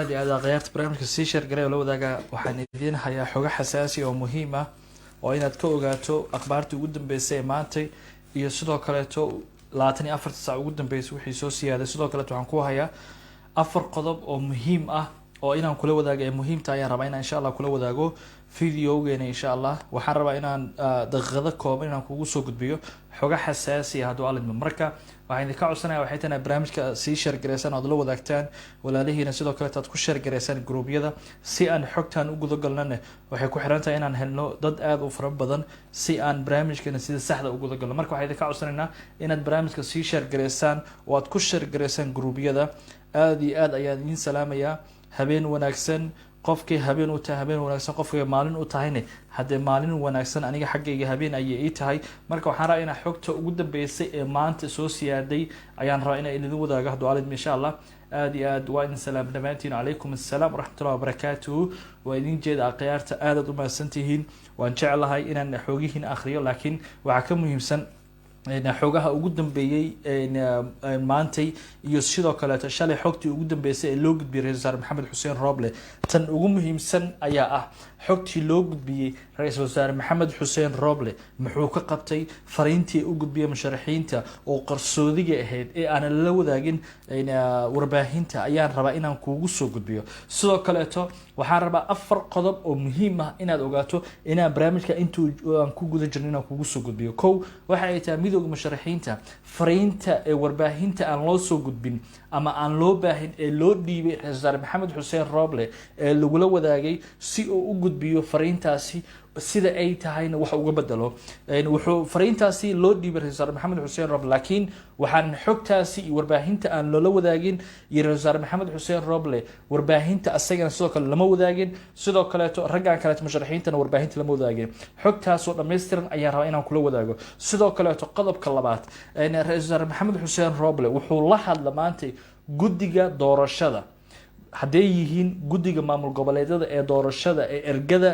aad iyo aad akhyaarta barnaamijka sii sheergaray oo la wadaaga waxaan idiin hayaa xogo xasaasi oo muhiim ah oo inaad ka ogaato akhbaartii ugu dambeysay ee maantay iyo sidoo kaleeto 24 saac ugu dambeysay wixii soo siyaaday. sidoo kaleeto waxaan ku hayaa 4 qodob oo muhiim ah oo inaan kula wadaago ee muhiimta ayaan rabaa inaan insha Allah kula wadaago videogeena insha Allah. waxaan rabaa inaan daqiiqado kooban inaan kugu soo gudbiyo xogo xasaasi ah hadduu alidmo. marka waxaan idinka codsanayaa waxay tahay barnaamijka sii share gareysaan oo la wadaagtaan walaalihiina sidoo kale aad ku share gareysaan groupyada si aan xogtaan u guda galnana waxay ku xiran tahay inaan helno dad aad u fara badan si aan barnaamijkeena sida saxda u guda galno. marka waxaan idinka codsanaynaa inaad barnaamijka sii share gareysaan oo aad ku share gareysaan groupyada. aad iyo aad ayaan idin salaamayaa. habeen wanaagsan qofkii habeen u tahay habeen wanaagsan qofkii maalin u tahayne hadee maalin wanaagsan aniga xaggayga habeen ayay ii tahay. marka waxaan rabaa inaan xogta ugu dambeysay ee maanta soo siyaaday ayaan rabaa inaan idin wadaago hadduu alid insha Allah. aad iyo aad waa idin salaam dhamaantiin calaykum assalaam waraxmatullahi wabarakaatuhu. waa idin jeeda akhyaarta aad u mahadsantihiin. waan jeclahay inaan xogihiin akhriyo laakiin waxaa ka muhiimsan xogaha ugu dambeeyay maantay iyo sidoo kale shalay xogtii ugu dambeysay ee loo gudbiyay Ra'iisul Wasaare Maxamed Xuseen Roble. tan ugu muhiimsan ayaa ah xogtii loo gudbiyay Ra'iisul Wasaare Maxamed Xuseen Roble muxuu ka qabtay fariintii u gudbiyay musharaxiinta oo qarsoodiga ahayd ee aan la wadaagin warbaahinta ayaan rabaa inaan kuugu soo gudbiyo. sidoo kale waxaan rabaa 4 qodob oo muhiim ah inaad ogaato inaan barnaamijka intuu aan ku guda jirno inaan kuugu soo gudbiyo. kow waxa ay tahay midowga musharaxiinta fariinta ee warbaahinta aan loo soo gudbin ama aan loo baahin ee loo dhiibay Ra'iisul Wasaare Maxamed Xuseen Roble ee lagu la wadaagay si uu u gudbiyo fariintaasi sida ay tahayna wax uga bedelo. wuxuu fariintaasi loo dhiibay Ra'iisul Wasaare Maxamed Xuseen Roble laakiin waxaan xogtaasi iyo warbaahinta aan loola wadaagin iyo Ra'iisul Wasaare Maxamed Xuseen Roble warbaahinta asagana sidoo kale lama wadaagin. sidoo kale raggan kale musharaxiintana warbaahinta lama wadaagin. xogtaas oo dhameystiran ayaan rabaa inaan kula wadaago. sidoo kale qodobka labaad Ra'iisul Wasaare Maxamed Xuseen Roble wuxuu la hadla maantay guddiga doorashada hadday yihiin guddiga maamul goboleedyada ee doorashada ee ergada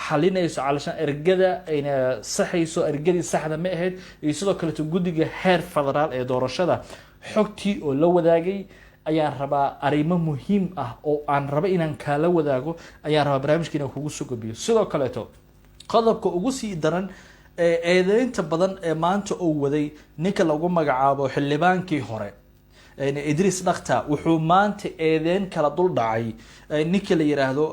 xalinayso calashan ergada ayna saxayso ergadii saxda ma ahayd iyo sidoo kale guddiga heer federaal ee doorashada xogtii oo la wadaagay ayaan rabaa arrimo muhiim ah oo aan raba inaan kala wadaago ayaan rabaa barnaamijkeena kugu soo gudbiyo. sidoo kale qodobka ugu sii daran eedeynta badan ee maanta uu waday ninka lagu magacaabo xildhibaankii hore Idris Dhakhtar wuxuu maanta eedeyn kala dul dhacay ninka la yiraahdo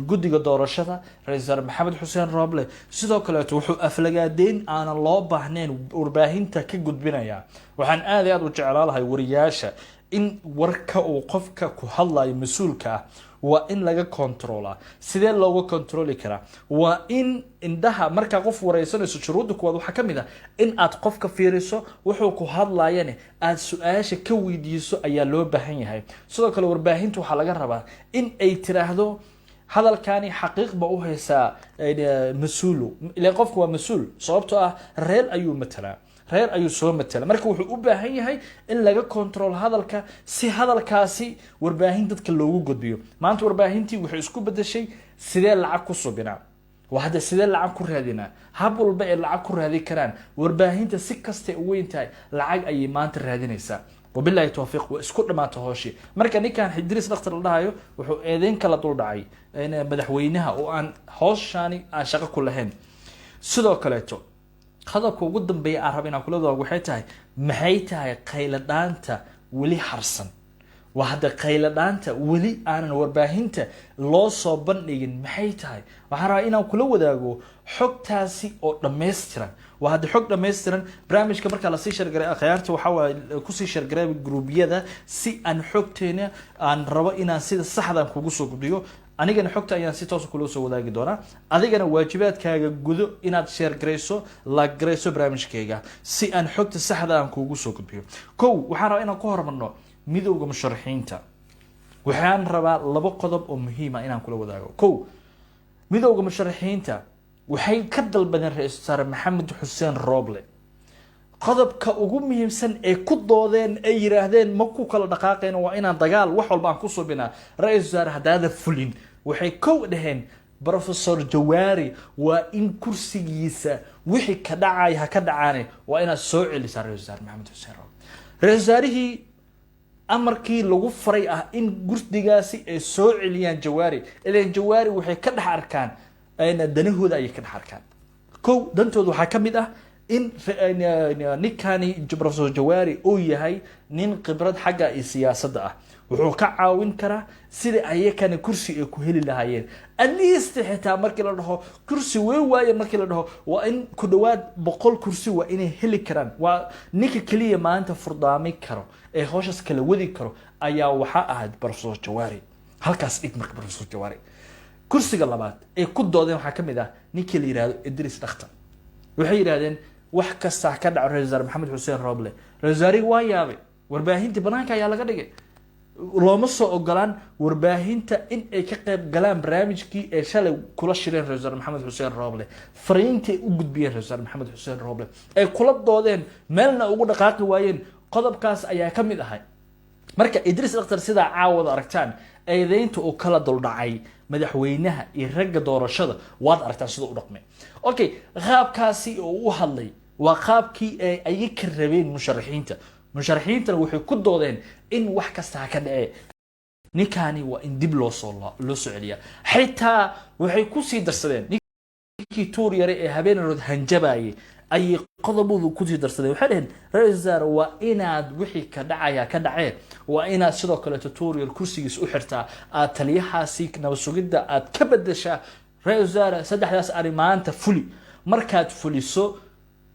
guddiga doorashada Ra'iisul Wasaare Maxamed Xuseen Roble. sidoo kale wuxuu aflagaadeyn aan loo baahnayn warbaahinta ka gudbinaya. waxaan aad iyo aad u jeclaalahay wariyaasha in warka uu qofka ku hadlayo mas'uulka ah waa in laga controla. sidee looga controli karaa waa in indhaha marka qof wareysanayso shuruudda kuwaad waxa kamid ah in aad qofka fiiriso wuxuu ku hadlayane aad su'aasha ka weydiiso ayaa loo baahan yahay. sidoo kale warbaahintu waxa laga rabaa in ay tiraahdo hadalkani xaqiiqba u haysaa mas'uulu ilaa qofku waa mas'uul sababtoo ah reer ayuu matalaa reer ayuu soo matala. marka wuxuu u baahan yahay in laga control hadalka si hadalkaasi warbaahin dadka loogu gudbiyo. maanta warbaahintii waxay isku bedeshay sidee lacag ku subinaa wahada sidee lacag ku raadinaa hab walba ee lacag ku raadi karaan warbaahinta si kasta u weyn tahay lacag ayay maanta raadinaysaa. wabillahi tawfiiq wa isku dhamaata hooshi. marka ninkan Idris Dhakhtar la dhahayo wuxuu eedeyn kala dul dhacay madaxweynaha oo aan hooshani aan shaqo ku lahayn. sidoo kale qodobka ugu dambeeya aan rabaa inaan kula wadaago waxay tahay maxay tahay qayladhaanta weli harsan. waa hadda qayladhaanta weli aanan warbaahinta loo soo bandhigin maxay tahay. waxaan rabaa inaan kula wadaago xogtaasi oo dhameystiran. waa hadda xog dhameystiran barnaamijka marka la sii shargaray akhyaarta waxa waa ku sii shargaray groupyada si aan xogteena aan rabo inaan sida saxda ah kugu soo gudbiyo. anigana xogta ayaan si toos ah kula soo wadaagi doonaa. adigana waajibaadkaaga gudo inaad share gareyso la gareyso barnaamijkayga si aan xogta saxda ah kugu soo gudbiyo. kow waxaan rabaa inaan ku hormarno midowga musharaxiinta. waxaan rabaa 2 qodob oo muhiim ah inaan kula wadaago. kow midowga musharaxiinta waxay ka dalbadeen Ra'iisul Wasaare Maxamed Xuseen Roble qodobka ugu muhiimsan ee ku doodeen ay yiraahdeen ma ku kala dhaqaaqeen waa inaan dagaal wax walba aan ku subinaa Ra'iisul Wasaare hadaada fulin. waxay kow dhaheen Professor Jawaari waa in kursigiisa wixii ka dhacay ha ka dhacaane waa inaad soo celisaa Ra'iisul Wasaare Maxamed Xuseen Roble. Ra'iisul Wasaarihii amarkii lagu faray in gurdigaasi ay soo celiyaan jawaari ileen jawaari waxay ka dhex arkaan danahooda ayay ka dhex arkaan kow dantooda waxaa ka mid in ninkani professor jawaari uu yahay nin khibrad xagga siyaasadda wuxuu ka caawin karaa sida ayakana kursi ay ku heli lahaayeen at least xitaa markii la dhaho kursi way waaye markii la dhaho waa in ku dhawaad 100 kursi waa inay heli karaan waa ninka kaliya maanta furdaami karo ee hawshaas kala wadi karo ayaa waxa ahayd professor jawaari halkaas dhig marka professor jawaari kursiga labaad ee ku doodeen waxa kamid ninkii la yiraahdo Idris Dhakhtar waxay yiraahdeen wax kasta ka dhaco Ra'iisul Maxamed Xuseen Roble Ra'iisul waa yaabay warbaahinta banaanka ayaa laga dhigay looma soo ogolaan warbaahinta in ay ka qayb galaan barnaamijkii ee shalay kula shireen Ra'iisul Maxamed Xuseen Roble fariintii u gudbiyeen Ra'iisul Maxamed Xuseen Roble ay kula doodeen meelna ugu dhaqaaqi waayeen qodobkaas ayaa ka mid ahay marka Idris Dhakhtar sida caawada aragtaan eedeynta oo kala duldhacay madaxweynaha iyo ragga doorashada waad aragtaan sida u dhaqmay okay qaabkaasi oo u hadlay waa qaabkii ay ka rabeen musharaxiinta waxay ku doodeen in wax kasta ka dhacay ninkani waa in dib loo soo celiya xitaa waxay ku sii darsadeen ninkii tuur yare ee habeenarood hanjabaayay ay qodobadu ku sii darsadeen waxay dhaheen Ra'iisul waa inaad wixii ka dhacay waa inaad sidoo kale tutorial kursigiisa u xirtaa aad taliyahaasi nabad sugidda aad ka bedeshaa Ra'iisul saddexdaas arimaanta fuli markaad fuliso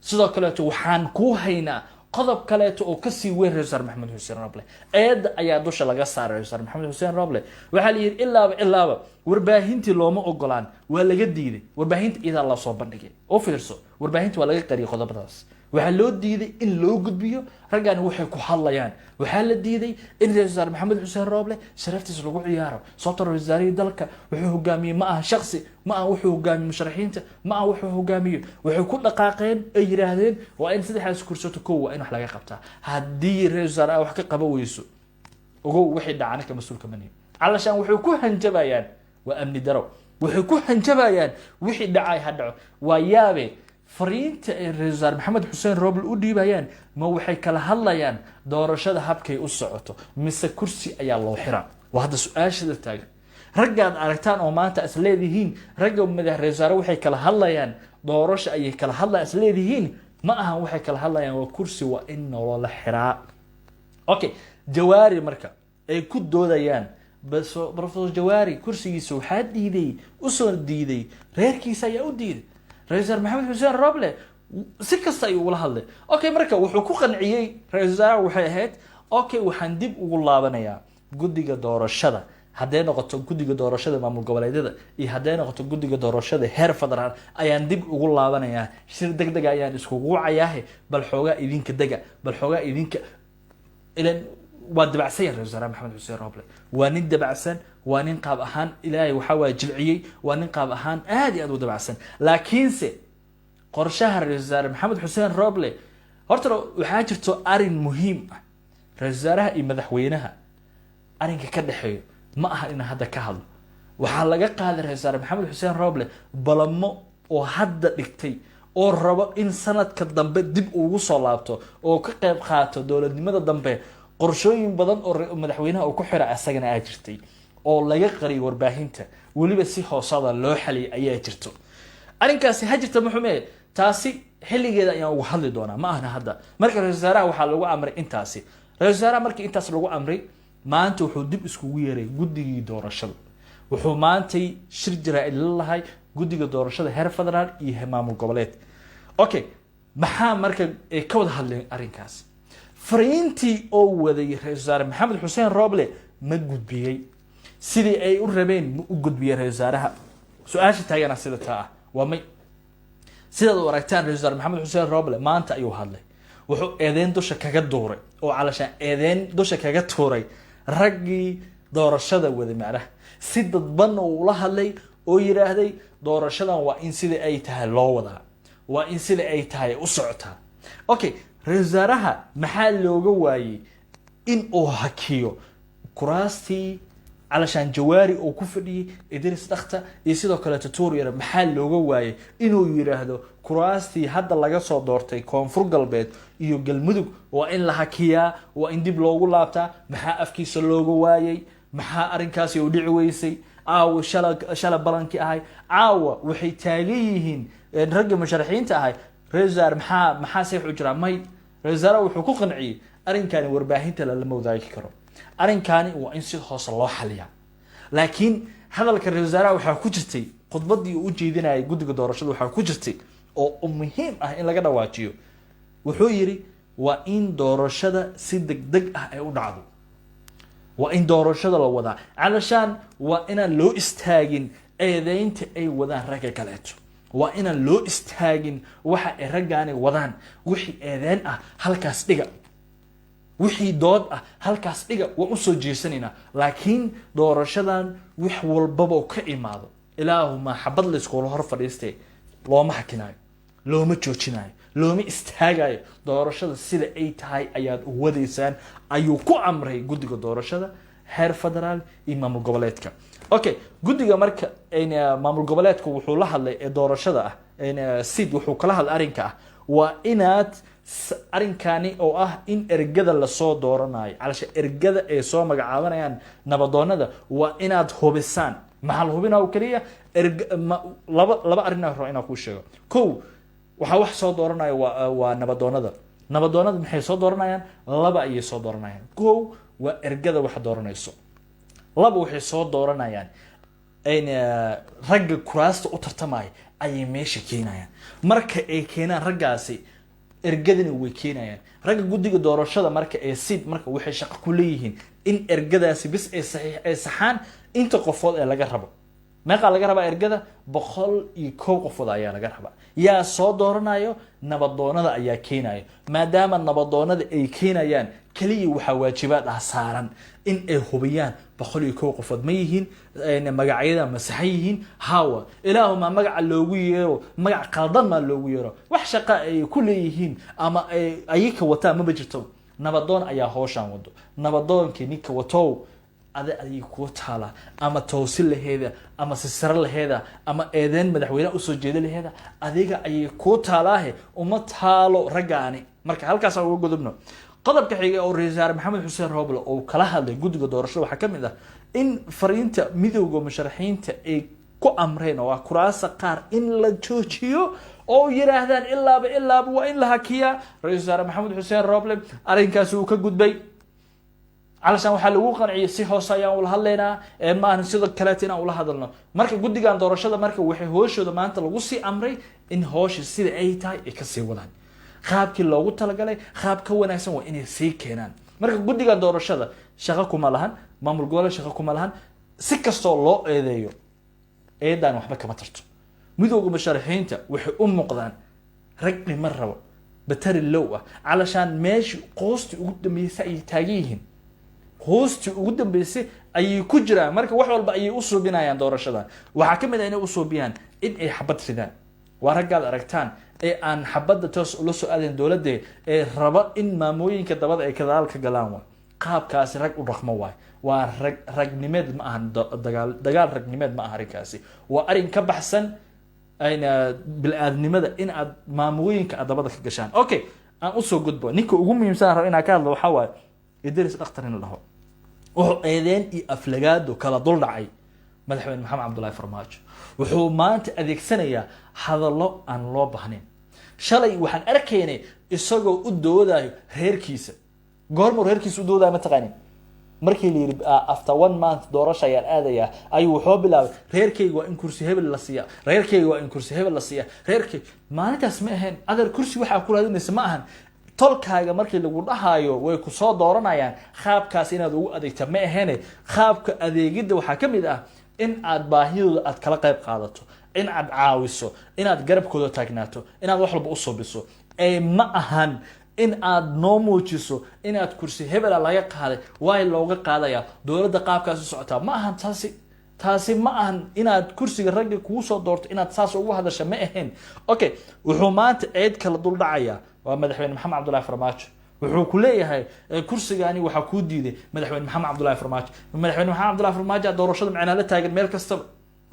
sidoo kale waxaan ku haynaa qodob kale oo ka sii weyn Ra'iisul Maxamed Xuseen Roble eed ayaa dusha laga saaray Ra'iisul Maxamed Xuseen Roble waxa la yiri ilaaba warbaahintii looma ogolaan waa laga diiday warbaahinta iyada la soo bandhigay oo fiirso warbaahinta waa laga qariyay qodobadaas waxa loo diiday in loo gudbiyo raggan waxay ku hadlayaan waxa la diiday in Ra'iisul Maxamed Xuseen Roble sharaftiisa lagu ciyaaro sababtoo Ra'iisul dalka wuxuu hogaamiyay ma aha shakhsi ma aha wuxuu hogaamiyay musharaxiinta ma aha wuxuu hogaamiyay waxay ku dhaqaaqeen ay yiraahdeen waa in saddexdaas kursato koow waa in wax laga qabtaa haddii Ra'iisul wax ka qaba weyso ugu wixii dhacana ka mas'uulka maniyo calashan wuxuu ku hanjabayaan waa amni daro wuxuu ku hanjabayaan wixii dhacay hadhaco waa yaabe fariinta ee Ra'iisul Maxamed Xuseen Roble u dhiibayaan ma waxay kala hadlayaan doorashada habkay u socoto mise kursi ayaa loo xiraa waa hada su'aashada taagan raggaad aragtaan oo maanta is leedihiin ragga madax Ra'iisul waxay kala hadlayaan doorasho ayay kala hadlayaan is leedihiin ma aha waxay kala hadlayaan waa kursi waa in nolol xiraa okay jawaari marka ay ku doodayaan bas professor jawaari kursigiisa waxa diiday u soo diiday reerkiisa ayaa u diiday Ra'iisul Maxamed Xuseen Roble si kasta ay ugu hadlay okay marka wuxuu ku qanciyay Ra'iisul waxay ahayd okay waxaan dib ugu laabanayaa guddiga doorashada haddii noqoto guddiga doorashada maamul goboleedyada iyo haddii noqoto guddiga doorashada heer federaal ayaan dib ugu laabanayaa shir degdeg ayaan isku wacayaa bal xoogaa idinka ilan waa dabacsan Ra'iisul Maxamed Xuseen Roble waa nin dabacsan waa nin qaab ahaan ilaahay waxa waa jilciyay waa nin qaab ahaan aad iyo aad u dabacsan laakiinse qorshaha Ra'iisul Maxamed Xuseen Roble horta waxa jirto arin muhiim Ra'iisul iyo madaxweynaha arinka ka dhaxeeyo ma aha in hadda ka hadlo waxa laga qaaday Ra'iisul Maxamed Xuseen Roble balamo oo hadda dhigtay oo rabo in sanadka dambe dib ugu soo laabto oo ka qayb qaato dawladnimada dambe qorshooyin badan oo madaxweynaha uu ku xiray asagana ay jirtay oo laga qariyay warbaahinta waliba si hoosada loo xaliyay ayaa jirto arinkaasi hajirta muxume taasi xilligeeda ayaan ugu hadli doonaa ma ahna hadda marka Ra'iisul waxa lagu amray intaasi Ra'iisul markii intaas lagu amray maanta wuxuu dib iskugu yeeray guddigii doorashada wuxuu maantay shir jaraa'id lahaay guddiga doorashada heer federaal iyo maamul goboleed okay maxaa marka ay ka wada hadleen arinkaas fariintii oo waday Ra'iisul Maxamed Xuseen Roble ma gudbiyay sidii ay u rabeen ma u gudbiyay Ra'iisul su'aasha taagana sida taa waa may sida uu aragtaan Ra'iisul Maxamed Xuseen Roble maanta ayuu hadlay wuxuu eedeyn dusha kaga dooray oo calashaan eedeyn dusha kaga tuuray raggii doorashada wada macnaha si dadban oo la hadlay oo yiraahday doorashadan waa in sida ay tahay loo wadaa waa in sida ay tahay u socotaa okay Ra'iisul maxaa looga waayay in uu hakiyo kuraastii علشان جواري أو كفدي إدريس دخته يصير كلا تطور محل لوجو واي إنه يراهدو كراستي هذا اللي جالس دورتي كونفور قلبت يوجل مدق وإن لها كيا وإن دي بلوجو لابتا محا أفكيس اللوجو واي محا أرنكاسي ودعويسي أو شلا بلانكي هاي أو وحي تاجيهن نرجع مشارحين تاعي رزار محا سيف عجرا ماي رزار وحقوق نعي أرنكاني ورباهين تلا الموضوعي كرو أرنكاني وإن سيد خاص الله حليا لكن هذا الكرزار وحكوجتي خطبتي وجيدنا يقول دورشة وحكوجتي أو مهم إن لقنا واجيو وحيري وإن دورشة سيدك دق أو دعو وإن دورشة لو وضع علشان وإن لو استاجن أيدين أي وضع رجع كلاته وإن لو استاجن وح رجعني وضعن وحي أذان هالكاس دقة وحي دود هالكاس دقة وأسوجي سننا لكن دورشة وح والبابا كإماده إله ما حبض لسكول هرف ريستي لو ما حكيناي لو ما تشوشناي لو ما استاجاي دورشة سيد أي تاي أياد وديسان أيو كو عمري جودك دورشة هير فدرال إمام القبلاتك أوكي جودك مرك إن مام القبلاتك وحولها اللي دورشة إن سيد وحوكلها الأرنكة وإنات أرنكاني أو إن إرجدا للصوت دورناي علشان إرجدا إيه صو مجعلنا يعني نبضنا ده وإنات هوبسان محل هوبنا وكريه لبا أرنا رأينا كل شيء كو وحوح صوت دورناي ونبضنا ده نبضنا ده محي صوت دورنا يعني لبا أي صوت دورنا يعني كو وإرجدا واحد دورنا يصو لبا وحي صوت دورنا يعني أين رجل كراست أترتماي أي ماشي كينا يعني مركا أي كينا رجاسي إرجدني وكينا يعني رجل جودي دورشة مركا أي سيد مركا وحي شق كليهن إن إرجداسي بس أي صحيح أي صحان أنت قفض إلى جربه ما قال جربه إرجدا بخل يكو قفض أيا جربه يا صادرنا يو نبضونا ذا أيا كينا ما دام النبضونا ذا أي كينا يعني كلي وحواجبات عصارا إن إهوبيان بخل يكو قفض ميهن إن مجاعيدا مسيحيين هوا إله ما مجع اللوجيرو مجع قادم ما اللوجيرو وحشقة كليهن أما أيك وتا ما بجتو نبضون أيا هوشان ودو نبضون كنيك وتو هذا أيك وتالا أما توصل لهذا أما سسر لهذا أما إذن مدحوينا أسجد لهذا أذيك أيك وتالاه وما تالو رجعني مرك هالكاس أقول قدمنا قدر كحيجة أو رئيس محمد حسين روبل أو كلها اللي جود دورشة وحكم ذا إن فرينت ميدوجو مشرحين تأي كو أمرين وكراسة قار إن لا تشوشيو أو يرهدان إلا وإن لها كيا رئيس محمد حسين روبل أرين كاسو كجود بي علشان وحلو قنعي سيحو صيان ولا هلينا ما نسيد الكلاتنا ولا هذلنا مركب جود جان دورشة مركب وحي هوش وده ما أنت لوصي أمري إن هوش السيد أي تاي يكسي ودان qaabkii loogu talagalay qaab ka wanaagsan waa inay sii keenaan marka guddiga doorashada shaqo kuma lahan maamul gobolka shaqo kuma lahan si kasto loo eedeeyo eedan waxba kama tarto midowga musharaxiinta waxay u muuqdaan rag dhimar rabo batari low ah علشان meeshi qoosti ugu dambeysay ay taagiyihiin qoosti ugu dambeysay ay ku jiraan marka wax walba ay u suubinayaan doorashada waxa kamid ah inay u suubiyaan in ay xabad ridaan waa ragaad aragtaan ee aan xabadda toos ula soo aadeen dawladda ee raba in maamooyinka dabada ay kadaalka galaan waa qaabkaasi rag u dhaqmo waa ragnimeed ma ahan dagaal ragnimeed ma aha arrinkaasi waa arrin ka baxsan ayna bil'aadnimada in aad maamooyinka dabada ka gashaan okay aan u soo gudbo ninka ugu muhiimsan rabo inaan ka hadlo waxa waaye Idris Dhakhtar in la dhaho wuxuu eedeen iyo aflagaado kala dul dhacay madaxweyne maxamed cabdullaahi farmaajo wuxuu maanta adeegsanayaa hadallo aan loo baahnayn shalay waxaan arkaynay isagoo u doodayo reerkiisa goormo reerkiisa u doodayo ma taqaanin markii la yiri after 1 month doorasho ayaan aadaya ayuu wuxuu bilaabay reerkayga waa in kursi hebel la siiya reerkayga waa in kursi hebel la siiya reerkay maalintaas ma ahayn adar kursi waxa ku raadinaysa ma ahan tolkaaga markii lagu dhahayo way ku soo dooranayaan qaabkaas inaad ugu adeegta ma ahayn qaabka adeegida waxa kamid ah in aad baahidooda aad kala qayb qaadato in aad caawiso in aad garabkooda taagnaato in aad wax walba u suubiso ee ma ahan in aad noo muujiso in aad kursi hebel laga qaaday way looga qaadaya dawladda qaabkaas u socota ma ahan taasi ma ahan in aad kursiga rag ku soo doorto in aad saas ugu hadasho ma ahayn okay wuxuu maanta eed kala dul dhacaya waa madaxweyne maxamed cabdullaahi farmaajo wuxuu ku leeyahay kursigaani waxa ku diiday madaxweyne maxamed cabdullaahi farmaajo madaxweyne maxamed cabdullaahi farmaajo doorashada macna la taagan meel kastaba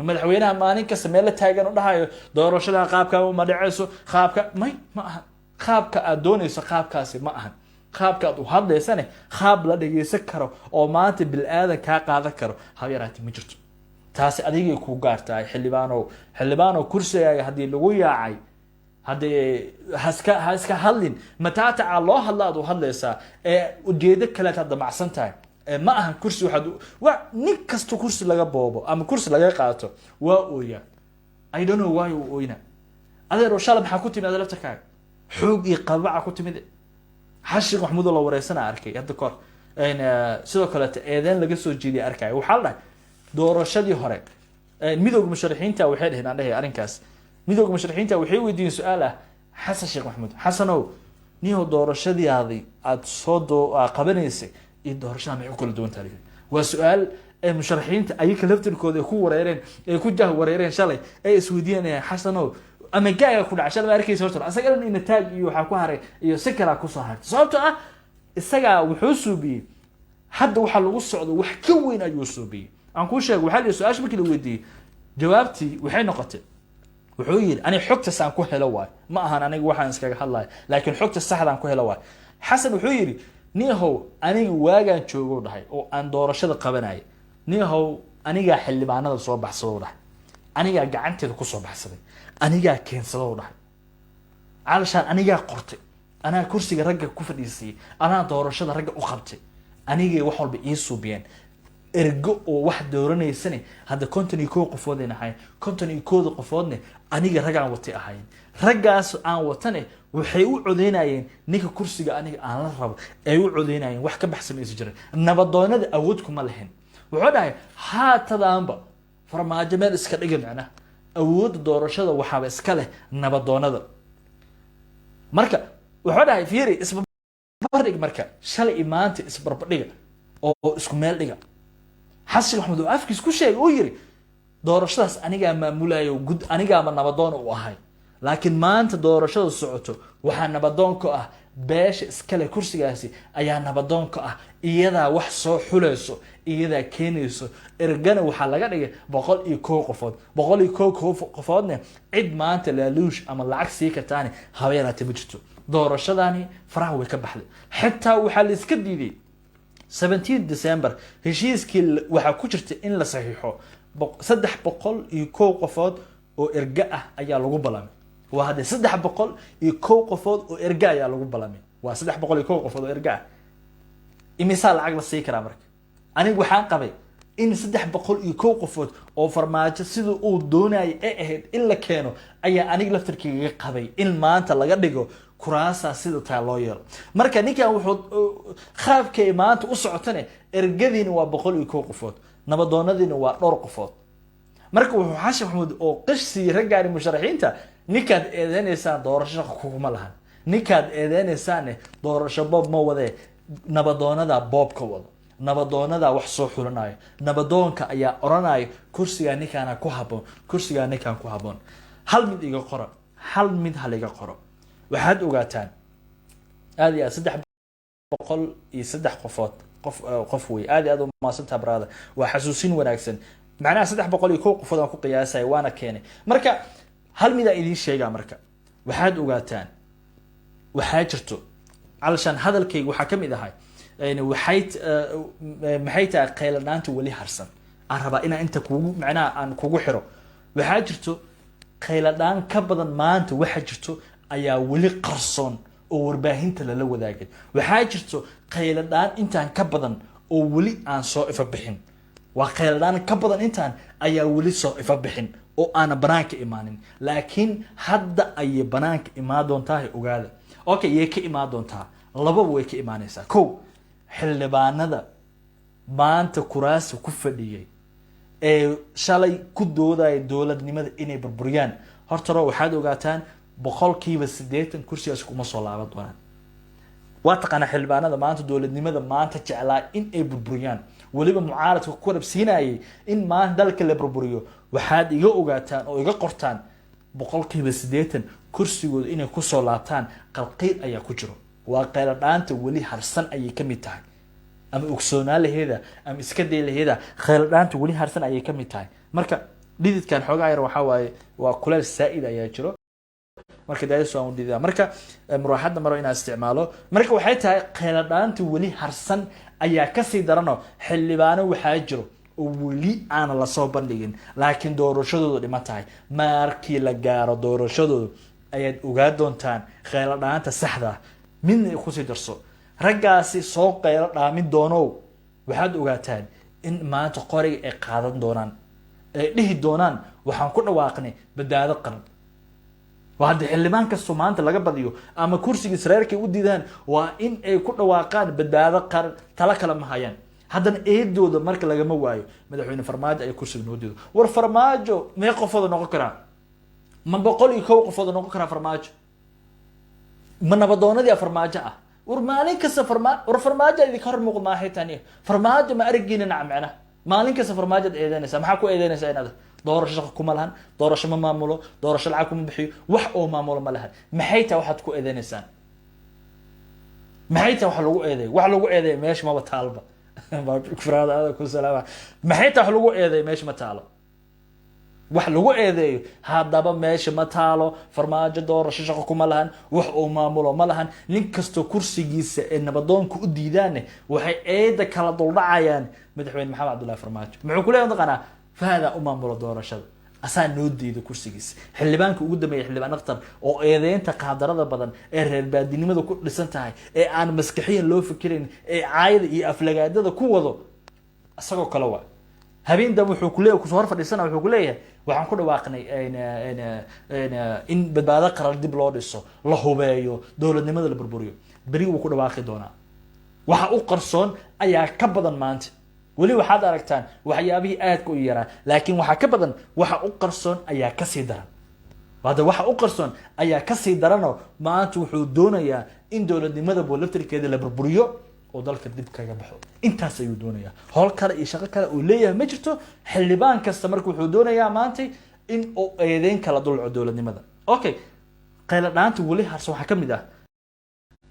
madaxweynaha maalin kasta meel la taagan oo dhahayo doorashada qaabka ma dhacayso qaabka ma aha qaabka aad doonayso qaabkaasi ma aha qaabka aad u hadlaysane qaab la dhageysan karo oo maanta bil aadan ka qaadan karo haba yaraatee ma jirto taasi adigay ku gaartaay xildhibaano kursigaaga hadii lagu yaacay hadii haska hadlin mataataca loo hadlaad u hadlaysaa ujeedo kale aad damacsan tahay ma aha kursi waxa nin kasta kursi laga boobo ama kursi laga qaato waa ooya I don't know why uu ooyna adeero shalay maxaa ku timid laftarkaaga xoog iyo qabaca ku timid xashig maxmuud la wareysana arkay hadda kor sidoo kale eedan laga soo jeediyay arkay waxa la doorashadii hore midowga musharaxiinta waxay dhahay arrinkaas midowga musharaxiinta waxay weydiin su'aal ah xasan sheekh maxmuud xasanow niyo doorashadii aad soo qabanaysay iyo doorashada maxay kala duwan tahay waa su'aal musharaxiinta ay ka laftirkooda ku wareereen ku jah wareereen shalay ay isweydiinayaan xasanow ama gaaga ku dhacay shalay arkaysa horta asaga in taag iyo waxa ku haray iyo si kala ku soo hartay sababtoo ah isaga wuxuu suubiyay hadda waxa lagu socdo wax ka weyn ayuu suubiyay aan ku sheego waxa la su'aasha markii la weydiiyay jawaabtii waxay noqotay wuxuu yiri ani xogta saan ku helo waay ma ahan aniga waxaan iskaga hadlay laakiin xogta saxda aan ku helo waay xasan wuxuu yiri niyahow aniga waagaan joogo dhahay oo aan doorashada qabanay niyahow aniga xildhibaanada soo baxsado dhahay aniga gacanteeda ku soo baxsaday aniga keensado dhahay علشان أنا قرتي أنا كرسي رجع كفديسي أنا دورشة رجع أخبتي أنا وحول بيسو بين إرجع واحد دورني السنة هذا كنتني كو قفودنا هاي كنتني كود قفودنا أنا رجع وطي هاي رجع عن وطني وحيو عديناين نيك كرسي أنا الرب أيو عديناين وحكي بحسب يسجر نبضونا أودكم ملهن وعداي هات ذنبا فرما جمال إسكال إجمع معنا أود دورشة وحاب إسكاله نبضونا ذا marka wuxuu dhahay fiiri isbarbardhig marka shalay maanta isbarbardhiga oo isku meel dhiga xasan maxamed oo afkiis ku sheegay oo yiri doorashadaas aniga maamulayo gud aniga ma nabadoon u ahay laakiin maanta doorashada socoto waxa nabadoon ka ah beesha iskale kursigaasi ayaa nabadoon ka ah iyada wax soo xuleyso iyada keenayso ergana waxa laga dhigay 101 qofoodna cid maanta laaluush ama lacag sii kartaani habeeraate ma jirto doorashadani faraha way ka baxday xitaa waxa la iska diiday 17 December heshiiskii waxa ku jirta in la saxiixo 301 qofood oo erga ah ayaa lagu balamay وهذا 300 qofood oo erga ayaa lagu balamay waa 300 qofood oo erga imisaal lacag la sii karaa marka anigu waxaan qabay in 300 qofood oo farmaajo sida uu doonayay ahayd in la keeno ayaa aniga laftirkeyga qabay in maanta laga dhigo kuraasa sida taa loo yeelo marka ninkan wuxuu qaabkay maanta u socotane ergadiina waa 100 qofood nabadoonadiina waa dhowr qofood marka wuxuu xashan maxamed oo qishsi ragaari musharaxiinta ninkaad eedeynaysaa doorasho kuma lahan ninkaad eedeynaysaa doorasho bob ma wade nabadoonada bob ka wado nabadoonada wax soo xulanayo nabadoonka ayaa oranaya kursiga ninkaana ku haboon kursiga ninkaan ku haboon hal mid iga qoro hal mid hal iga qoro waxaad ogaataan aad iyo 303 qof way aad u maasantaa brada waa xasuusin wanaagsan macnaha 301 qofood aan ku qiyaasay waana keenay marka hal mid ay idin sheegaa marka waxaad ogaataan waxa jirto علشان هذا الكي وحكم إذا هاي يعني وحيت محيت قيلانات ولي هرسن أربعة إن أنت كوجو معنا عن كوجو حرو وحاجرته قيلان كبدا ما أنت وحاجرته أيا ولي قرصون ورباهين تللو ذاك وحاجرته قيلان أنت عن كبدا ولي عن صائفة بحين وقيلان كبدا أنت عن أيا ولي صائفة بحين أو أنا بناك إيمان لكن حد أي بناك إيمان دون تاهي وقال أوكي يك إيمان دون تاه لبا ويك إيمانيسا كو xildhibaanada maanta kuraas ku fadhiyay shalay ku dooday dawladnimada inay burburiyaan horta waxaad ogaataan 80% kursigaas kuma soo laaban doonaan waa taqana xildhibaanada maanta dawladnimada maanta jeclaa in ay burburiyaan waliba mucaaradka ku rabsiinayay in maanta dalka la burburiyo waxaad iga ogaataan oo iga qortaan 80% kursigooda inay ku soo laabtaan qalqiid ayaa ku jiro وقيل دانت ولي هرسن أي كميتاي أما أكسونا لهذا أما إسكدي لهذا خيل دانت ولي هرسن أي كميتاي مركا ديدت كان حوجا يروح حواي وكلال السائدة يا جرو marka daayso aan diidaa marka muraaxadna maro inaa isticmaalo marka waxay tahay qeyladaantu wali harsan ayaa ka sii darano xillibaano waxa jiro oo wali aan la soo bandhigin laakiin doorashadoodu dhima tahay markii la gaaro doorashadoodu ayaad ogaa doontaan qeyladaanta saxda min ku sii darso raggaasi soo qeylo dhaamin doono waxaad ogaataan in maanta qoriga ay qaadan doonaan ay dhihi doonaan waxaan ku dhawaaqnay badbaado qaran وهذا حلمان كسومانت laga badiyo ama kursiga Israa'iilka u diidaan waa in ay ku dhawaaqaan badbaado qaran tala kala ma hayaan haddana eedooda marka laga ma waayo madaxweyne farmaajo ay kursiga noo diido war farmaajo mee qofooda noqon kara ma boqol iyo kow qofooda noqon kara farmaajo ma nabadoonadii farmaajo ah war maalin kasta farmaajo idin ka hor muuqdo ma haytani farmaajo ma aragina nacmana maalin kasta farmaajo eedanaysa maxaa ku eedanaysa inaad doorasho kuma lahan doorasho ma maamulo doorasho lacag kuma bixiyo wax oo maamulo ma lahan maxay taa waxaad ku eedeynaysan maxay taa wax lagu eedeey meesha ma bataalba kufraada ku salaama maxay taa wax lagu eedeey meesha ma taalo wax lagu eedeeyo hadaba meesha ma taalo farmaajo doorasho shaqo kuma lahan wax oo maamulo ma lahan nin kasto kursigiisa ee nabadoonku u diidaan waxay eeda kala duldhacayaan madaxweyne maxamed cabdullaahi farmaajo muxuu ku leeyahay qana فهذا مامور doorashada asan noo diido kursigiisa xildhibaanka ugu dambeeyay xildhibaan aqtar oo eedeynta qaadarada badan ee reer baadinimada ku dhisan tahay ee aan maskaxiyan loo fikirin ee caayada iyo aflagaadada ku wado asagoo kala waa habeen dab wuxuu ku leeyahay ku soo hor fadhiisana wuxuu ku leeyahay waxaan ku dhawaaqnay in badbaado qaran dib loo dhiso la hubeeyo dawladnimada la burburiyo bari uu ku dhawaaqi doonaa waxa uu qarsoon ayaa ka badan maanta wali waxaad aragtaan waxyaabihii aad ku yaraa laakiin waxa ka badan waxa u qarsoon ayaa ka sii daran wada waxa u qarsoon ayaa ka sii daranoo maanta wuxuu doonayaa in dawladnimada boolaftirkeeda la burburiyo oo dalka dib kaga baxo intaas ayuu doonayaa howl kale iyo shaqo kale uu leeyahay ma jirto xildhibaan kasta markuu wuxuu doonayaa maanta in uu eedeyn kala dulco dawladnimada okay qayla dhaanta wali harso waxa kamid ah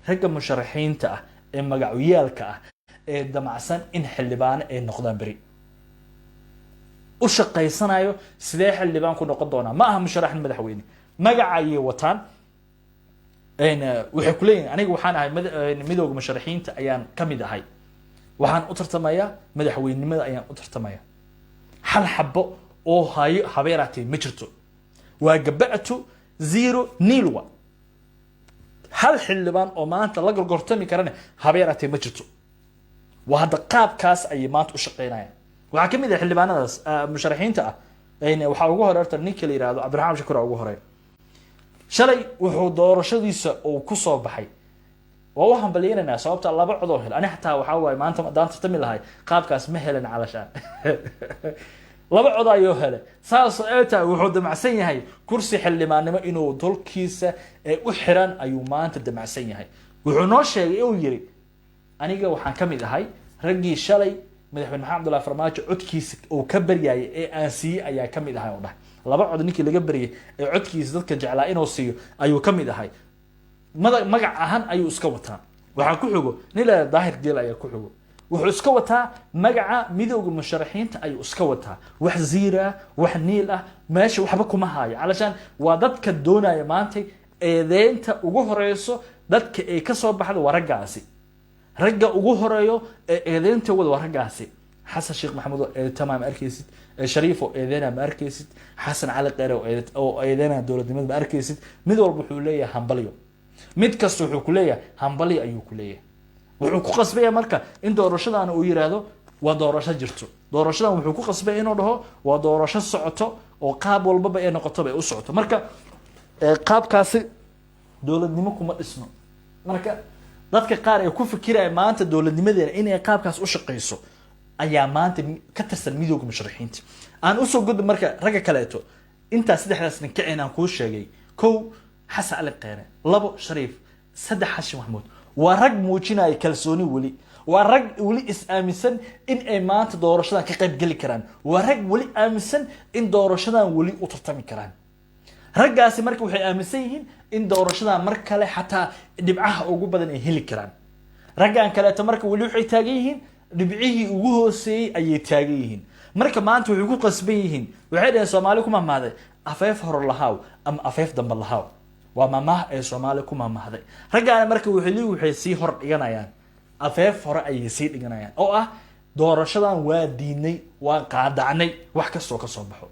ragga musharaxiinta ah ee magacyaalka ah ee damacsan in xildhibaan ay noqdaan bari u shaqeysanayo sidee xildhibaan ku noqon doona ma aha musharax madaxweyne magacaayay wataan waxay ku leeyihiin aniga waxaan ahay midowga musharaxiinta ayaan kamid ahay waxaan u tartamayaa madaxweynenimada ayaan u tartamayaa hal xabo oo habeeraatay ma jirto waa gabactu zero nilwa hal xildhibaan oo maanta la gorgortami karana habeeraatay ma jirto وهذا قاب كاس أي مات وشقيناه وحكم إذا حل بانا مشارحين تأ يعني وحاجوه رأيت نيكل يراد عبد الرحمن شكر عجوه رأي شلي وحضور شديس أو كصاب بحي وهم بلينا الناس صابت الله بعضه أنا حتى وحاول ما أنت دانت تستمل هاي قاب كاس مهلا علشان لا بعض أيوه ساس أنت وحود معسين هاي كرسي حل ما نما إنه دول كيسة وحران أيوه ما أنت دمعسين هاي وحناش يجري aniga waxaan kamid ahay raggii shalay madaxweyne maxamed abdullaahi farmaajo codkiisa oo ka bariyay ee aan siiyay ayaa kamid ahay oo dhax laba cod ninkii laga bariyay ee codkiisa dadka jeclaa inuu siiyo ayuu kamid ahay magac ahaan ayuu iska wataa waxa ku xigo nila daahir geel ayaa ku xigo wuxuu iska wataa magaca midowga musharaxiinta ayuu iska wataa wax ziira wax niil ah meesha waxba kuma haayo calashan waa dadka doonaya maanta eedeynta ugu horeyso dadka ay ka soo baxdo waragaasi رجع وجوه رأيه إذن تود ورجعسي حسن الشيخ محمود تمام أركيسيد شريف إذن مأركيسيد حسن علي قيره أو إذن دولة دمد مأركيسيد مدور بحولية همبليو مد كسر حكولية همبلي أيو كولية وحكو قصبية مركا إن دورشة أنا أوير هذا ودورشة جرتو دورشة وحكو قصبية إنه ده ودورشة صعته وقاب والبابا إنه قطبة أسعته مركا قاب كاسي دولة دمكم اسمه مركا dadka qaar ay ku fikirayaan maanta dawladnimadeena in ay qaabkaas u shaqeyso ayaa maanta ka tirsan midowga musharaxiinta aan u soo gudbo marka ragga kaleeto inta saddexdaas nin kicin aan ku sheegay kow xasan ali qeere labo shariif saddex xashin maxmuud waa rag muujinaya kalsooni wali waa rag wali is aaminsan in ay maanta doorashadan ka qayb gali karaan waa rag wali aaminsan in doorashadan wali u tartami karaan raggaasi marka waxay aaminsan yihiin in doorashada mar kale xataa dhibcaha ugu badan ay heli karaan raggan kaleeto marka wali waxay taagan yihiin dhibcihii ugu hooseeyay ayay taagan yihiin marka maanta waxay ku qasban yihiin waxay dhaheen Soomaali ku mahmaaday afeef hor lahaw ama afeef dambe lahaw waa maamaha ee Soomaali ku mahmaaday raggan marka waxay sii hor dhiganayaan afeef hore ayay sii dhiganayaan oo ah doorashadan waa diinay waa qaadacnay wax kastoo ka soo baxo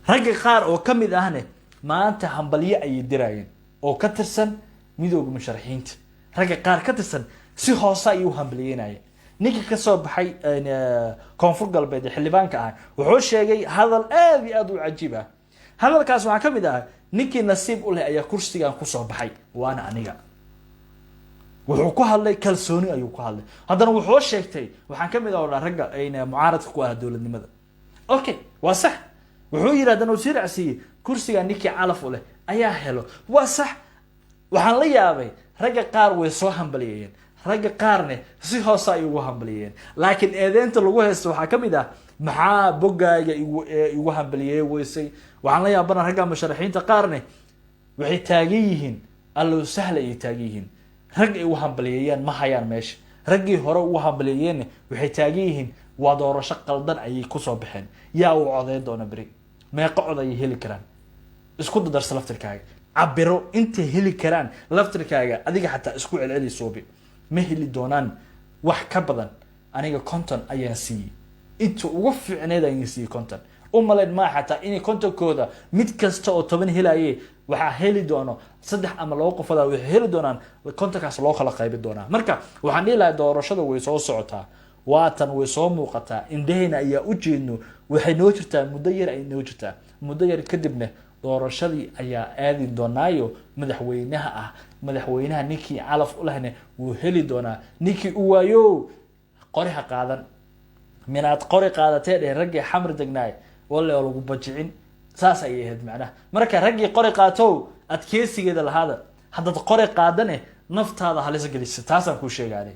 ragga qaar oo kamid ahne maanta hambalyo ayay dirayeen oo ka tirsan midowga musharaxiinta ragga qaar ka tirsan si hoose ay u hambalyeynayeen ninka ka soo baxay koonfur galbeed xildhibaanka ah wuxuu sheegay hadal aad iyo aad u cajiib ah hadalkaas waxa kamid ah ninkii nasiib u leh ayaa kursigan ku soo baxay waana aniga wuxuu ku hadlay kalsooni ayuu ku hadlay haddana wuxuu sheegtay waxaan kamid ah ragga ayna mucaaradka ku ah dowladnimada okay waa sax wuxuu yiraahdaa inuu siracsiiyay kursiga ninkii calaf u leh ayaa helo waa sax waxaan la yaabay ragga qaar way soo hambaliyeen ragga qaarne si hoose ay ugu hambaliyeen laakiin eedeynta lagu haysto waxa kamid ah maxaa bogaaga igu hambaliyay weysay waxaan la yaabana ragga musharaxiinta qaarne waxay taagan yihiin allo sahla ay taagan yihiin rag ay u hambaliyeen ma hayaan meesha raggii hore u hambaliyeen waxay taagan yihiin waa doorasho qaldan ayay ku soo baxeen yaa uu codeyn doona bari meeqa cod ay heli karaan isku darsa laftirkaaga cabiro inta heli karaan laftirkaaga adiga xataa isku celceli soobi ma heli doonaan wax ka badan aniga content ayaan siiyay inta ugu fiicneed ayaan siiyay content umaleed ma xataa in content-kooda mid kasta oo 10 helaayay waxa heli doono 3 ama 2 qof waxay heli doonaan content-kaas loo kala qaybin doonaa marka waxaan dhilahay doorashada way soo socotaa waatan way soo muuqataa indheena ayaa u jeedno waxay noo jirtaa muddo yar ay noo jirtaa muddo yar kadibna doorashadii ayaa aadi doonaayo madaxweynaha ninkii calaf u lahne wuu heli doonaa ninkii u waayo qoriha qaadan minaad qori qaadatay ee raggii xamr degnaay walla lagu bajicin saas ay ahayd macnaha marka raggii qori qaato adkeysigeeda lahaada hadda qori qaadane naftaada halis galisa taasaan ku sheegaaday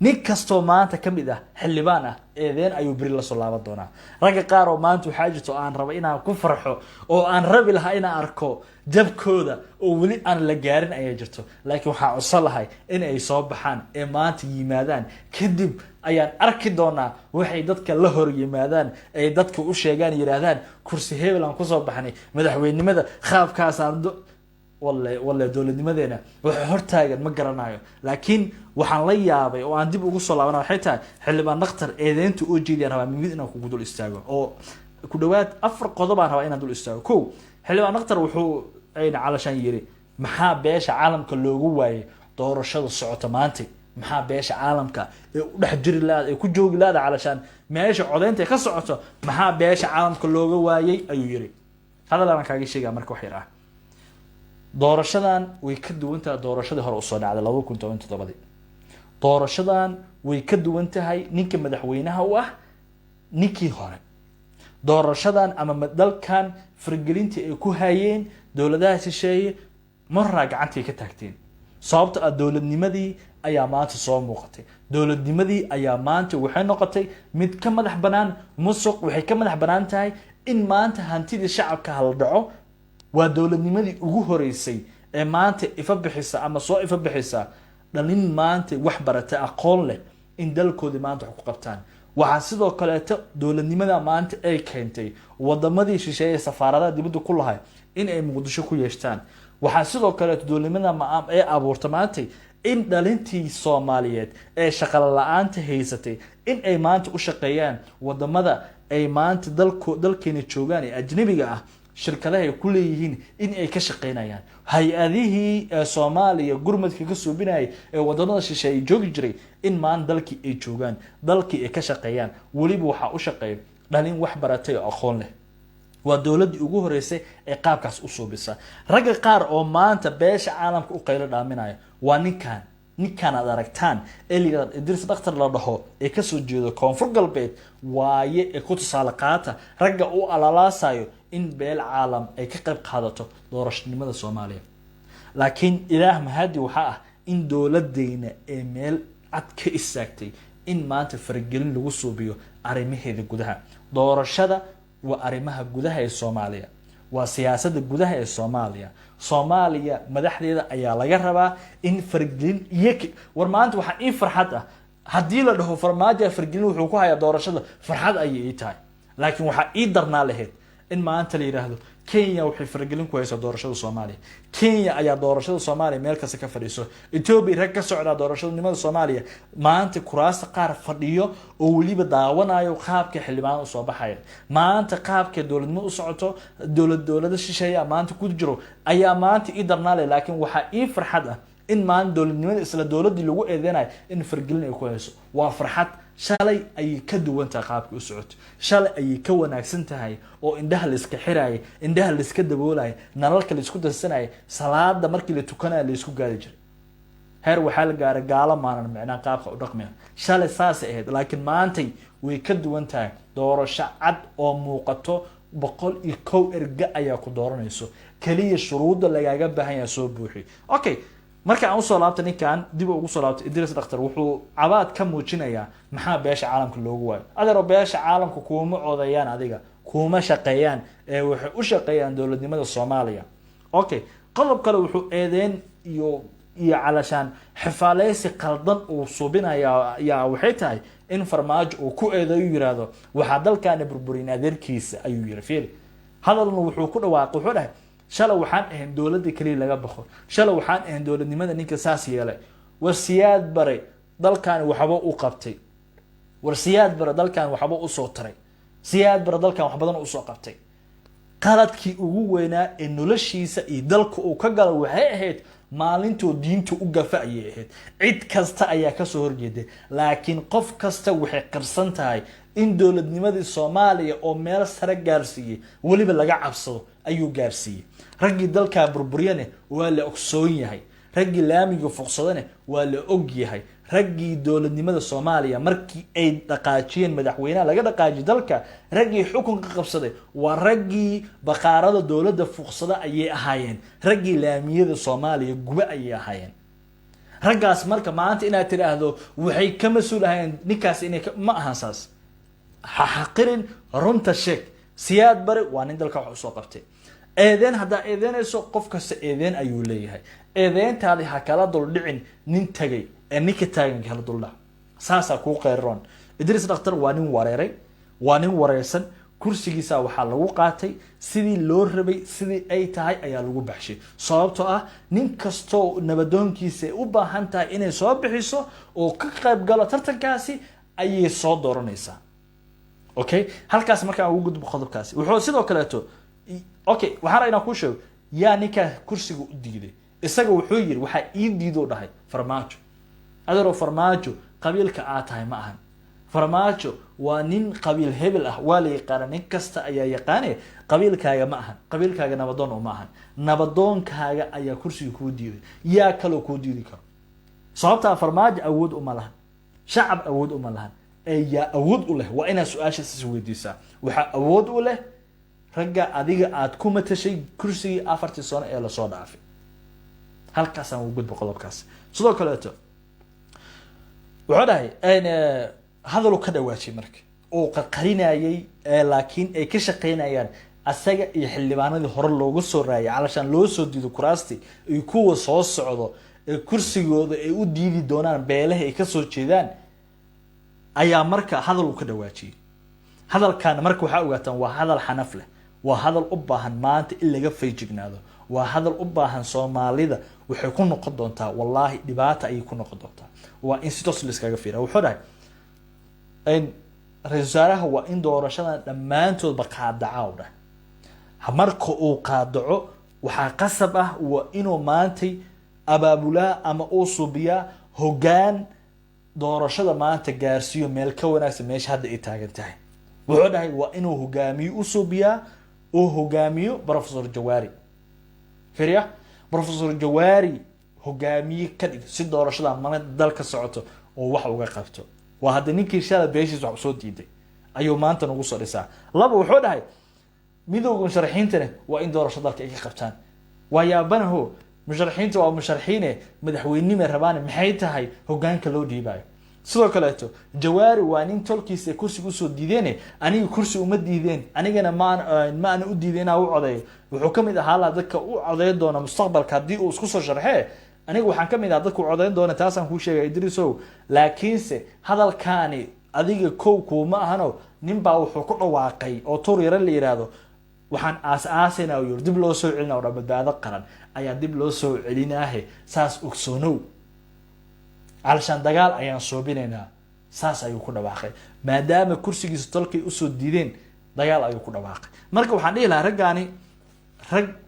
nin kasto maanta kamid ah xildhibaan ah eedeen ayuu bari la soo laaban doonaa ragga qaar oo maanta waxa jirto aan rabo inaan ku farxo oo aan rabi lahaa inaan arko jabkooda oo wali aan la gaarin ay jirto laakiin waxa cusub lahay in ay soo baxaan ee maanta yimaadaan kadib ayaan arki doonaa waxay dadka la hor yimaadaan ay dadka u sheegaan yiraahdaan kursi hebel aan ku soo baxnay madaxweynimada qaabkaas aan والله dowladnimadeena waxa hortaagan ma garanayo laakiin waxaan la yaabay oo aan dib ugu soo laabanayo xitaa xildhibaan naqtar eedeyntu oo jeediyay rabaa mid inaan ku dul istaago oo ku dhawaad 4 qodob aan rabaa inaan dul istaago ko xildhibaan naqtar wuxuu ayna calashan yiri maxaa beesha caalamka loogu waayay doorashada socota maanta maxaa beesha caalamka ee u dhex jiri laad ee ku joogi laad calashan meesha codeynta ka socoto maxaa beesha caalamka looga waayay ayuu yiri hadalana kaaga sheegaa marka wax yar ah doorashadan way ka duwan tahay doorashadii hore u soo dhacday 2017 doorashadan way ka duwan tahay ninka madaxweynaha u ah ninkii hore doorashadan ama dalkan fargelinta ay ku hayeen dowladaha shisheeye marra gacantay ka taagteen sababta dowladnimadii ayaa maanta soo muuqatay dowladnimadii ayaa maanta waxay noqotay mid ka madax banaan musuq waxay ka madax banaan tahay in maanta hantida shacabka hal dhaco waa dowladnimadii ugu horeysay ee maanta ifa bixisa ama soo ifa bixisa dhalin maanta wax barata aqoon leh in dalkoodi maanta wax ku qabtaan waxa sidoo kale dowladnimada maanta ay keentay wadamadii shisheeye safaaradaha dibadda ku lahay in ay muqdisho ku yeeshtaan waxa sidoo kale dowladnimada ay abuurtay maanta in dhalintii Soomaaliyeed ee shaqo la'aanta haysatay in ay maanta u shaqeeyaan wadamada ay maanta dalkeena joogaan ee ajnabiga ah shirkadaha ay ku leeyihiin in ay ka shaqeynayaan hay-adihii Soomaaliya gurmadka ka suubinay ee wadamada shisheeye joogi jiray in maan dalkii ay joogaan dalkii ay ka shaqeeyaan waliba waxa u shaqeeyay dhalin wax baratay oo aqoon leh waa dowladii ugu horeysay ee qaabkaas u suubisa ragga qaar oo maanta beesha caalamka u qaylo dhaaminayo waa ninkan aad aragtaan Eliga Idris Dhakhtar la dhaho ee ka soo jeedo koonfur galbeed waaye ee ku tusaale qaata ragga u alalaasayo in beel caalam ay ka qayb qaadato doorashada Soomaaliya laakiin ilaah mahadi waxa ah in dowladdeena ee meel cad ka istaagtay in maanta fargelin lagu suubiyo arrimaheeda gudaha doorashada waa arrimaha gudaha ee Soomaaliya وسياسة جودها الصومالية صوماليا مدحديدا ayaa laga rabaa in fargelin iyo warmaanta waxa in farxad ah hadii la dhaho farmaajo fargelin wuxuu ku hayaa doorashada farxad ayay tahay laakiin waxa ii darnaa lahayd in maanta la yiraahdo Kenya waxay fargelin ku haysaa doorashada Soomaaliya Kenya ayaa doorashada Soomaaliya meel kasta ka fadhiiso Ethiopia rag ka socda doorashada nimada Soomaaliya maanta kuraasta qaar fadhiyo oo waliba daawanayo qaabka xildhibaan u soo baxaya maanta qaabka dawladnimo u socoto dawladda shisheeye maanta ku jiro ayaa maanta ii darnaa laakiin waxa ii farxad ah in maan dawladnimada isla dawladii lagu eedeynay in fargelin ay ku hayso waa farxad shalay ay ka duwan tahay qaabka u socoto shalay ay ka wanaagsan tahay oo indhaha la iska xiraay indhaha la iska daboolay nalalka la isku darsanay salaada markii la tukanayo la isku gaari jiray heer waxa la gaaray gaala maanan macnaa qaabka u dhaqmaya shalay saas ahayd laakiin maantay way ka duwan tahay doorasho cad oo muuqato 101 erga ayaa ku dooranayso kaliya shuruuda lagaaga baahan yahay soo buuxi okay marka aan soo laabtay ninkan dib ugu soo laabtay Idris Dhakhtar wuxuu cabaad ka muujinayaa maxaa beesha caalamka loogu waayo adeero beesha caalamka kuma coodayaan adiga kuma shaqeeyaan ee waxay u shaqeeyaan dawladnimada Soomaaliya okay qodob kale wuxuu eedeen iyo calashaan xifaaleysi qaldan uu subinaya yaa waxay tahay in farmaajo uu ku eedayo yiraahdo waxa dalkan burburin adeerkiisa ayuu yiri fiir hadalna wuxuu ku dhawaaqay wuxuu dhahay shalay waxaan ahayn dawladda kaliya laga baxo shalay waxaan ahayn dawladnimada ninka saas yeelay warsiyaad bare dalkan waxba u qabtay warsiyaad bare dalkan waxba u soo taray siyaad bare dalkan wax badan u soo qabtay qaladkii ugu weynaa ee noloshiisa iyo dalka uu ka galay waxay ahayd maalintuu diintu u gafaayay ahayd cid kasta ayaa ka soo horjeeday laakiin qof kasta waxay qarsan tahay in dawladnimadii Soomaaliya oo meel sare gaarsiiyay waliba laga cabsado ayuu gaarsiiyay ragii dalka burburiyane waa la ogsoon yahay ragii laamiga fuqsadane waa la og yahay ragii dawladnimada Soomaaliya markii ay dhaqaajiyeen madaxweynaha laga dhaqaajiyo dalka ragii xukunka qabsaday waa ragii baqaarada dawladda fuqsada ayay ahaayeen ragii laamiyada Soomaaliya guba ayay ahaayeen ragaas marka maanta inaad tiraahdo waxay ka masuul ahayn ninkaas inay ma ahan saas حقرين رنت الشك سياد بري وانين دلك وحصو قبتي ايدين هدا ايدين ايسو قفكس ايدين ايو ليهي ايدين تالي هكالا دول دعين نين تاقي انيك تاقين كالا دول دا ساسا كو قيرون ادريس دكتور وانين وريري وانين وريسن كرسيgiisa waxa lagu qaatay sidii loo rabay sidii ay tahay ayaa lagu baxshay sababtoo ah nin kasto nabadoonkiisa u baahan tahay inay soo bixiso oo ka qayb galo tartankaasi ayay soo dooranaysaa okay halkaas marka ugu gudbo qodobkaasi wuxuu sidoo kale to okay waxa raayna ku sheeg yaa ninka kursiga u diiday isaga wuxuu yiri waxa ii diido dhahay farmaajo adaro farmaajo qabiilka aad tahay ma ahan farmaajo waa nin qabiil hebel ah waa la yaqaan nin kasta ayaa yaqaan qabiilkaaga ma ahan qabiilkaaga nabadoon ma ahan nabadoonkaaga ayaa kursiga ku diiday yaa kale ku diidi karo sababta farmaajo awood uma lahan shacab awood uma lahan ayaa awood u leh waa ina su'aasha si weydiisaa waxa awood u leh ragga adiga aad ku matashay kursiga 4 sano ee la soo dhaafay halkaas aan ugu gudbo qodobkaas sidoo kale to wuxuu dhahay hadalku ka dhawaashay marka oo qarqarinayay laakiin ay ka shaqeynayaan asaga iyo xildhibaanadii hore loogu soo raayay calashan loo soo diido kuraasti ay kuwa soo socdo ee kursigooda ay u diidi doonaan beelaha ay ka soo jeedaan ayaa marka hadalku ka dhawaajiyay hadalkan marka waxa ogaataan waa hadal xanaf leh waa hadal u baahan maanta in laga feejignaado waa hadal u baahan Soomaalida waxay ku noqon doontaa wallahi dhibaato ay ku noqon doontaa waa in si toos la iskaga fiiraa wuxuu dhahay in ra'iisul waa in doorashada dhamaantood baqaadacawda marka uu qaadaco waxa qasab ah waa inuu maantay abaabula ama uu subiya hogaan doorashada maanta gaarsiyo meel ka wanaagsan meesha hadda ay taagan tahay wuxuu dhahay waa inuu hogaamiyo u subiya oo hogaamiyo professor Jawaari firiya professor Jawaari hogaamiye ka dhig si doorashada mana dalka socoto oo wax uga qabto waa hadda ninkii shalay beeshiis wax soo diiday ayuu maanta nagu soo dhisaa laba wuxuu dhahay midowga musharaxiintana waa in doorashada dalka ay ka qabtaan waa yaabanaho musharaxiinta waa musharaxiine madaxweynimo rabaan maxay tahay hogaanka loo dhiibayo sidoo kaleeto jawaari waa nin tolkiisa ee kursiga usoo diideen aniga kursi uma diideen anigana ma ana u diideen inaa u codeeyo wuxuu ka mid ahaa dadka u codeyn doona mustaqbalka haddii uu isku soo sharxee aniga waxaan ka mid ahaa dadka u codeyn doona taasaan kuu sheegay Idriisow laakiinse hadalkaani adiga kow kuma ahano ninbaa wuxuu ku dhawaaqay oo tur yara la yiraahdo waxaan aas-aasina oo dib loo soo celinaa oo badbaado qaran ayaa dib loo soo celinaahe saas ogsoonow علشان دجال أيان صوبيننا ساس أيو كنا واقع ما دام كرسي جستلك أسود ديدين دجال أيو كنا واقع مركب حنيه لا رجعني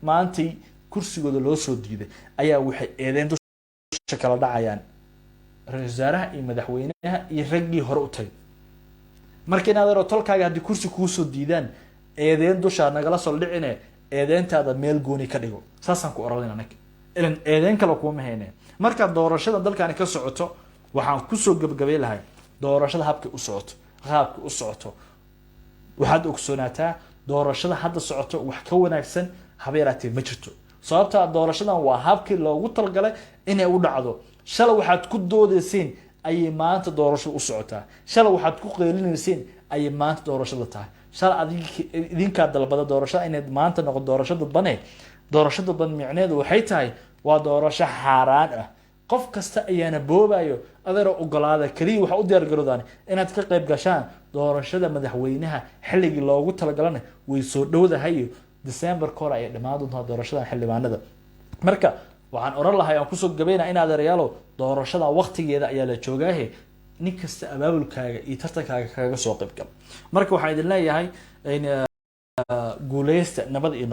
ما أنتي كرسي جود لو أسود ديده أيا وح إذا دو شكل دعيان رجزارها مدحوينها يرجي هرؤتين مركب هذا رتلك على هذا كرسي كوسود ديدان إذا دو شان جلس اللعنة إذا أنت هذا ميل جوني كديو ساسا كورالين عنك إلين إذا كلا قوم هنا marka doorashada dalkani ka socoto waxaan ku soo gabagabay lahay doorashada habka u socoto waxaad ogsoonataa doorashada hadda socoto wax ka wanaagsan habeeraatee ma jirto sababta doorashadan waa habkii loogu talgalay inay u dhacdo shalay waxaad ku doodeyseen ay maanta doorasho u socotaa shalay waxaad ku qeelinayseen ay maanta doorashada tahay shalay idinka dalbada doorashada inay maanta noqdo doorashada ban micneedu waxay tahay waa doorasho xaaraan ah qof kasta ayaana boobayo adeer ogolaada kaliya waxa u diyaar garoodaan inaad ka qayb gashaan doorashada madaxweynaha xilliga loogu talagalay way soo dhowdahay December koor ay dhamaado doorashada xildhibaanada marka waxaan oran lahaa aan ku soo gabeynaa in adeerayaalo doorashada waqtigeeda ayaa la joogaahay nin kasta abaabulkaaga iyo tartankaaga kaga soo qayb gal marka waxaan idin leeyahay in guuleysta nabad iyo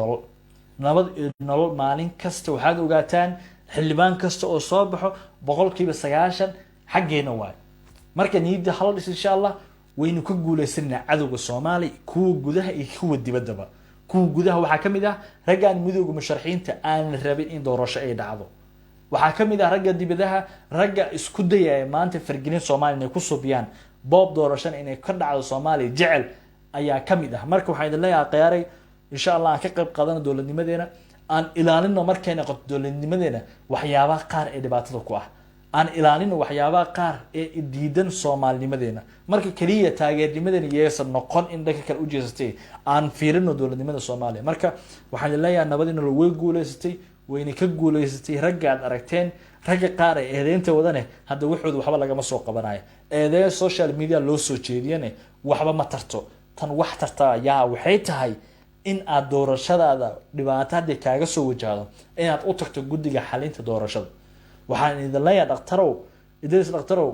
nolol maalin kasta waxaad ogaataan xildhibaan kasta oo soo baxo 90% xageena waay marka niyada hal dhis insha Allah waynu ka guuleysanaa cadawga Soomaali kuwa gudaha iyo kuwa dibadaba kuwa gudaha waxa kamid ah ragaan midowga musharaxiinta aan rabin in doorasho ay dhacdo waxa kamid ah raga dibadaha raga isku dayay maanta fargelin Soomaali inay ku subiyaan boob doorasho inay ka dhacdo Soomaali jecel ayaa kamid ah marka waxaan idin leeyahay qiyaaray insha Allah ka qayb qaadana dawladnimadeena aan ilaalino markayna qod dawladnimadeena waxyaabaha qaar ee dhibaatada ku ah aan ilaalino waxyaabaha qaar ee diidan Soomaalinimadeena marka kaliya taageernimadeena yeesan noqon in dadka kale u jeestay aan fiirino dawladnimada Soomaaliya marka waxaan leeyahay nabadina way guuleysatay wayna ka guuleysatay ragaad aragteen raga qaar ee eedeynta wadane hadda wuxuu waxba laga soo qabanayo eedeyn social media loo soo jeediyane waxba ma tarto tan wax tarta yaa waxay tahay in aad doorashadaada dhibaatada kaaga soo wajahdo in aad u tagto guddiga xalinta doorashada waxaan idin leeyahay dhaqtarow Idriis dhaqtarow